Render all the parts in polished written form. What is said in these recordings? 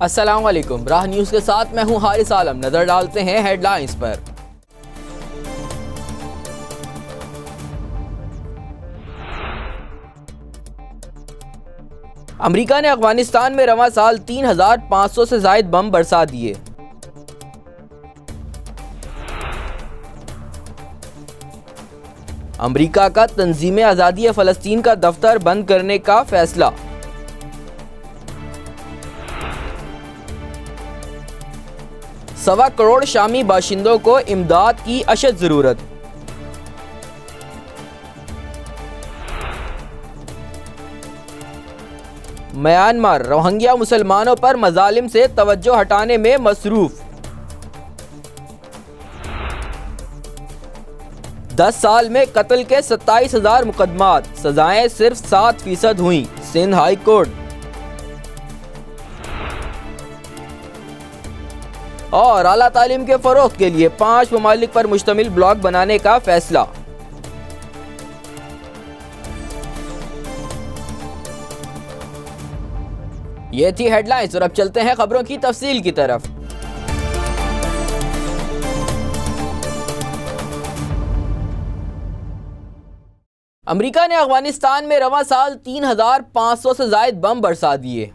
السلام علیکم، راہ نیوز کے ساتھ میں ہوں حارث عالم۔ نظر ڈالتے ہیں ہیڈ لائنز پر۔ امریکہ نے افغانستان میں رواں سال 3,500 سے زائد بم برسا دیے۔ امریکہ کا تنظیم آزادی فلسطین کا دفتر بند کرنے کا فیصلہ۔ سوا کروڑ شامی باشندوں کو امداد کی اشد ضرورت۔ میانمار روہنگیا مسلمانوں پر مظالم سے توجہ ہٹانے میں مصروف۔ 10 سال میں قتل کے 27,000 مقدمات، سزائیں صرف 7% ہوئیں۔ Sindh high court. اور اعلیٰ تعلیم کے فروغ کے لیے 5 ممالک پر مشتمل بلاک بنانے کا فیصلہ۔ یہ تھی ہیڈ لائنز اور اب چلتے ہیں خبروں کی تفصیل کی طرف۔ امریکہ نے افغانستان میں رواں سال 3,500 سے زائد بم برسا دیے۔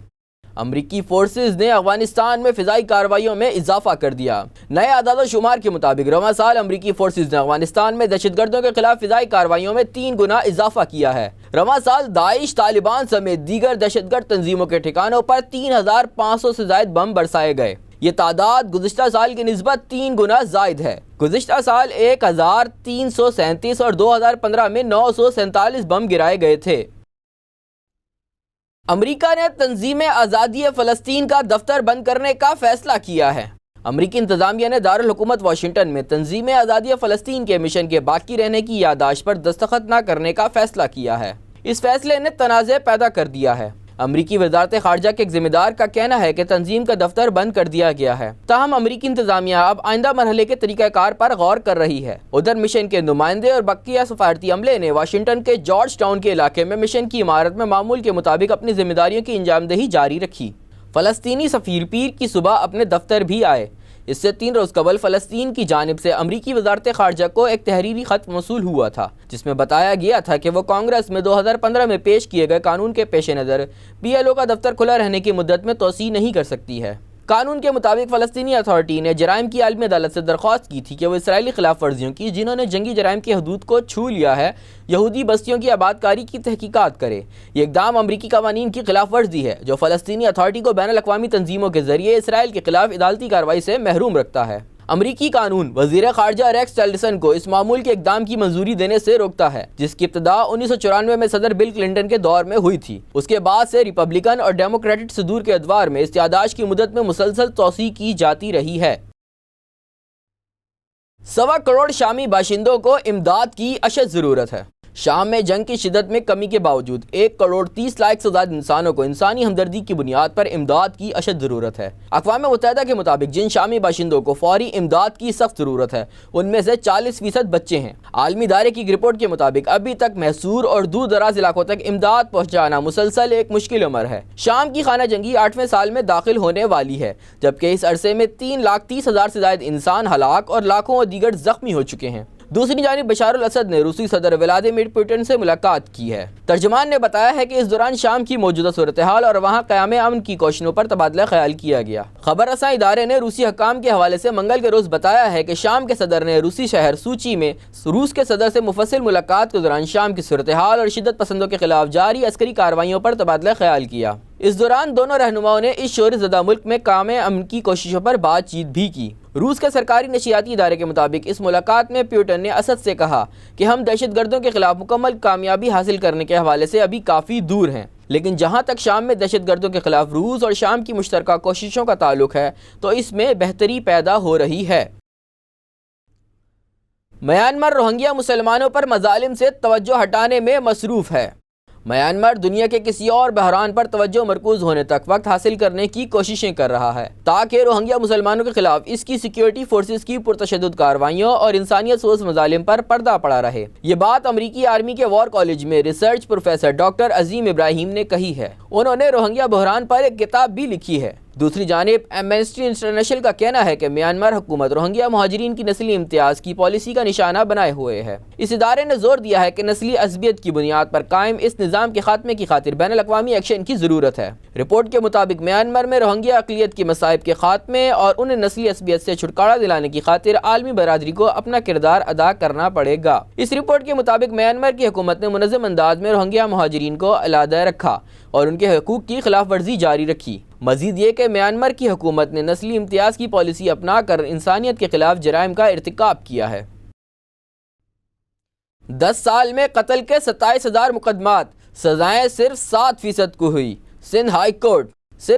امریکی فورسز نے افغانستان میں فضائی کارروائیوں میں اضافہ کر دیا۔ نئے اعداد و شمار کے مطابق رواں سال امریکی فورسز نے افغانستان میں دہشت گردوں کے خلاف فضائی کارروائیوں میں 3 گنا اضافہ کیا ہے۔ رواں سال داعش، طالبان سمیت دیگر دہشت گرد تنظیموں کے ٹھکانوں پر 3,500 سے زائد بم برسائے گئے۔ یہ تعداد گزشتہ سال کی نسبت 3 گنا زائد ہے۔ گزشتہ سال 1,337 اور 2015 میں 947 بم گرائے گئے تھے۔ امریکہ نے تنظیم آزادی فلسطین کا دفتر بند کرنے کا فیصلہ کیا ہے۔ امریکی انتظامیہ نے دارالحکومت واشنگٹن میں تنظیم آزادی فلسطین کے مشن کے باقی رہنے کی یادداشت پر دستخط نہ کرنے کا فیصلہ کیا ہے۔ اس فیصلے نے تنازع پیدا کر دیا ہے۔ امریکی وزارت خارجہ کے ایک ذمہ دار کا کہنا ہے کہ تنظیم کا دفتر بند کر دیا گیا ہے، تاہم امریکی انتظامیہ اب آئندہ مرحلے کے طریقہ کار پر غور کر رہی ہے۔ ادھر مشن کے نمائندے اور بقیہ سفارتی عملے نے واشنگٹن کے جارج ٹاؤن کے علاقے میں مشن کی عمارت میں معمول کے مطابق اپنی ذمہ داریوں کی انجام دہی جاری رکھی۔ فلسطینی سفیر پیر کی صبح اپنے دفتر بھی آئے۔ اس سے 3 روز قبل فلسطین کی جانب سے امریکی وزارت خارجہ کو ایک تحریری خط موصول ہوا تھا، جس میں بتایا گیا تھا کہ وہ کانگریس میں 2015 میں پیش کیے گئے قانون کے پیش نظر PLO کا دفتر کھلا رہنے کی مدت میں توسیع نہیں کر سکتی ہے۔ قانون کے مطابق فلسطینی اتھارٹی نے جرائم کی عالمی عدالت سے درخواست کی تھی کہ وہ اسرائیلی خلاف ورزیوں کی جنہوں نے جنگی جرائم کی حدود کو چھو لیا ہے، یہودی بستیوں کی آباد کاری کی تحقیقات کرے۔ یہ اقدام امریکی قوانین کی خلاف ورزی ہے جو فلسطینی اتھارٹی کو بین الاقوامی تنظیموں کے ذریعے اسرائیل کے خلاف عدالتی کارروائی سے محروم رکھتا ہے۔ امریکی قانون وزیر خارجہ ریکس ٹیلرسن کو اس معمول کے اقدام کی منظوری دینے سے روکتا ہے، جس کی ابتدا 1994 میں صدر بل کلنٹن کے دور میں ہوئی تھی۔ اس کے بعد سے ریپبلکن اور ڈیموکریٹک صدور کے ادوار میں اس یادداشت کی مدت میں مسلسل توسیع کی جاتی رہی ہے۔ 1.25 کروڑ شامی باشندوں کو امداد کی اشد ضرورت ہے۔ شام میں جنگ کی شدت میں کمی کے باوجود 1,30,00,000 سے زائد انسانوں کو انسانی ہمدردی کی بنیاد پر امداد کی اشد ضرورت ہے۔ اقوام متحدہ کے مطابق جن شامی باشندوں کو فوری امداد کی سخت ضرورت ہے، ان میں سے 40% بچے ہیں۔ عالمی ادارے کی رپورٹ کے مطابق ابھی تک محصور اور دور دراز علاقوں تک امداد پہنچانا مسلسل ایک مشکل امر ہے۔ شام کی خانہ جنگی 8ویں سال میں داخل ہونے والی ہے، جبکہ اس عرصے میں 3,30,000 سے زائد انسان ہلاک اور لاکھوں دیگر زخمی ہو چکے ہیں۔ دوسری جانب بشار الاسد نے روسی صدر ولادیمیر پوٹن سے ملاقات کی ہے۔ ترجمان نے بتایا ہے کہ اس دوران شام کی موجودہ صورتحال اور وہاں قیام امن کی کوششوں پر تبادلہ خیال کیا گیا۔ خبر رساں ادارے نے روسی حکام کے حوالے سے منگل کے روز بتایا ہے کہ شام کے صدر نے روسی شہر سوچی میں روس کے صدر سے مفصل ملاقات کے دوران شام کی صورتحال اور شدت پسندوں کے خلاف جاری عسکری کارروائیوں پر تبادلہ خیال کیا۔ اس دوران دونوں رہنماؤں نے اس شور زدہ ملک میں قیام امن کی کوششوں پر بات چیت بھی کی۔ روس کے سرکاری نشریاتی ادارے کے مطابق اس ملاقات میں پیوٹن نے اسد سے کہا کہ ہم دہشت گردوں کے خلاف مکمل کامیابی حاصل کرنے کے حوالے سے ابھی کافی دور ہیں، لیکن جہاں تک شام میں دہشت گردوں کے خلاف روس اور شام کی مشترکہ کوششوں کا تعلق ہے تو اس میں بہتری پیدا ہو رہی ہے۔ میانمار روہنگیا مسلمانوں پر مظالم سے توجہ ہٹانے میں مصروف ہے۔ میانمار دنیا کے کسی اور بحران پر توجہ مرکوز ہونے تک وقت حاصل کرنے کی کوششیں کر رہا ہے تاکہ روہنگیا مسلمانوں کے خلاف اس کی سیکیورٹی فورسز کی پرتشدد کارروائیوں اور انسانیت سوز مظالم پر پردہ پڑا رہے۔ یہ بات امریکی آرمی کے وار کالج میں ریسرچ پروفیسر ڈاکٹر عظیم ابراہیم نے کہی ہے۔ انہوں نے روہنگیا بحران پر ایک کتاب بھی لکھی ہے دوسری جانب ایمنسٹی انٹرنیشنل کا کہنا ہے کہ میانمار حکومت روہنگیا مہاجرین کی نسلی امتیاز کی پالیسی کا نشانہ بنائے ہوئے ہے۔ اس ادارے نے زور دیا ہے کہ نسلی عصبیت کی بنیاد پر قائم اس نظام کے خاتمے کی خاطر بین الاقوامی ایکشن کی ضرورت ہے۔ رپورٹ کے مطابق میانمار میں روہنگیا اقلیت کی مصائب کے خاتمے اور انہیں نسلی عصبیت سے چھٹکارا دلانے کی خاطر عالمی برادری کو اپنا کردار ادا کرنا پڑے گا۔ اس رپورٹ کے مطابق میانمار کی حکومت نے منظم انداز میں روہنگیا مہاجرین کو علیحدہ رکھا اور ان کے حقوق کی خلاف ورزی جاری رکھی۔ مزید یہ کہ میانمار کی حکومت نے نسلی امتیاز کی پالیسی اپنا کر انسانیت کے خلاف جرائم کا ارتکاب کیا ہے۔ 10 سال میں قتل کے 27,000 مقدمات، سزائیں صرف 7% کو ہوئی۔ سندھ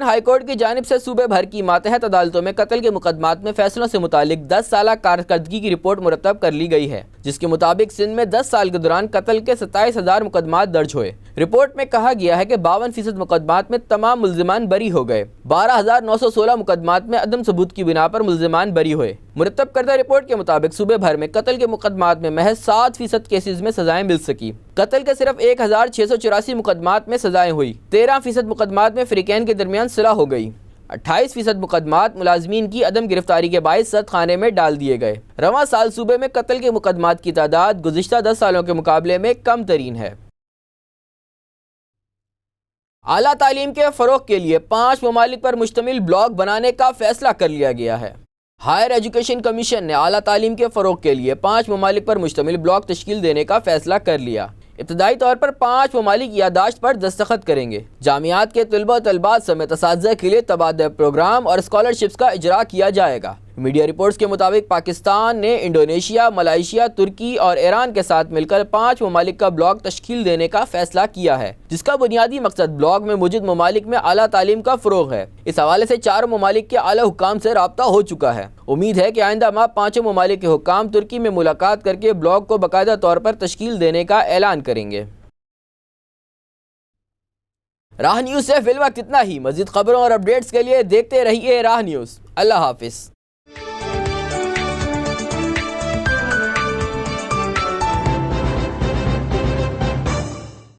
ہائی کورٹ کی جانب سے صوبے بھر کی ماتحت عدالتوں میں قتل کے مقدمات میں فیصلوں سے متعلق 10 سالہ کارکردگی کی رپورٹ مرتب کر لی گئی ہے، جس کے مطابق سندھ میں 10 سال کے دوران قتل کے 27,000 مقدمات درج ہوئے۔ رپورٹ میں کہا گیا ہے کہ 52% مقدمات میں تمام ملزمان بری ہو گئے، 12,916 مقدمات میں عدم ثبوت کی بنا پر ملزمان بری ہوئے۔ مرتب کردہ رپورٹ کے مطابق صوبے بھر میں قتل کے مقدمات میں محض 7% کیسز میں سزائیں مل سکی۔ قتل کے صرف 1,684 مقدمات میں سزائیں ہوئی، 13% مقدمات میں فریقین کے درمیان صلح ہو گئی، 28% مقدمات ملازمین کی عدم گرفتاری کے باعث سخت خانے میں ڈال دیے گئے۔ رواں سال صوبے میں قتل کے مقدمات کی تعداد گزشتہ 10 سالوں کے مقابلے میں کم ترین ہے۔ اعلیٰ تعلیم کے فروغ کے لیے 5 ممالک پر مشتمل بلاک بنانے کا فیصلہ کر لیا گیا ہے۔ ہائر ایجوکیشن کمیشن نے اعلیٰ تعلیم کے فروغ کے لیے 5 ممالک پر مشتمل بلاک تشکیل دینے کا فیصلہ کر لیا۔ ابتدائی طور پر 5 ممالک یادداشت پر دستخط کریں گے۔ جامعات کے طلبہ و طالبات سمیت اساتذہ کے لیے تبادلہ پروگرام اور اسکالرشپس کا اجرا کیا جائے گا۔ میڈیا رپورٹس کے مطابق پاکستان نے انڈونیشیا، ملائیشیا، ترکی اور ایران کے ساتھ مل کر 5 ممالک کا بلاک تشکیل دینے کا فیصلہ کیا ہے، جس کا بنیادی مقصد بلاک میں موجود ممالک میں اعلیٰ تعلیم کا فروغ ہے۔ اس حوالے سے 4 ممالک کے اعلیٰ حکام سے رابطہ ہو چکا ہے۔ امید ہے کہ آئندہ ماہ 5 ممالک کے حکام ترکی میں ملاقات کر کے بلاک کو باقاعدہ طور پر تشکیل دینے کا اعلان کریں گے۔ راہ نیوز سے فی الوقت اتنا ہی۔ مزید خبروں اور اپڈیٹس کے لیے دیکھتے رہیے راہ نیوز۔ اللہ حافظ۔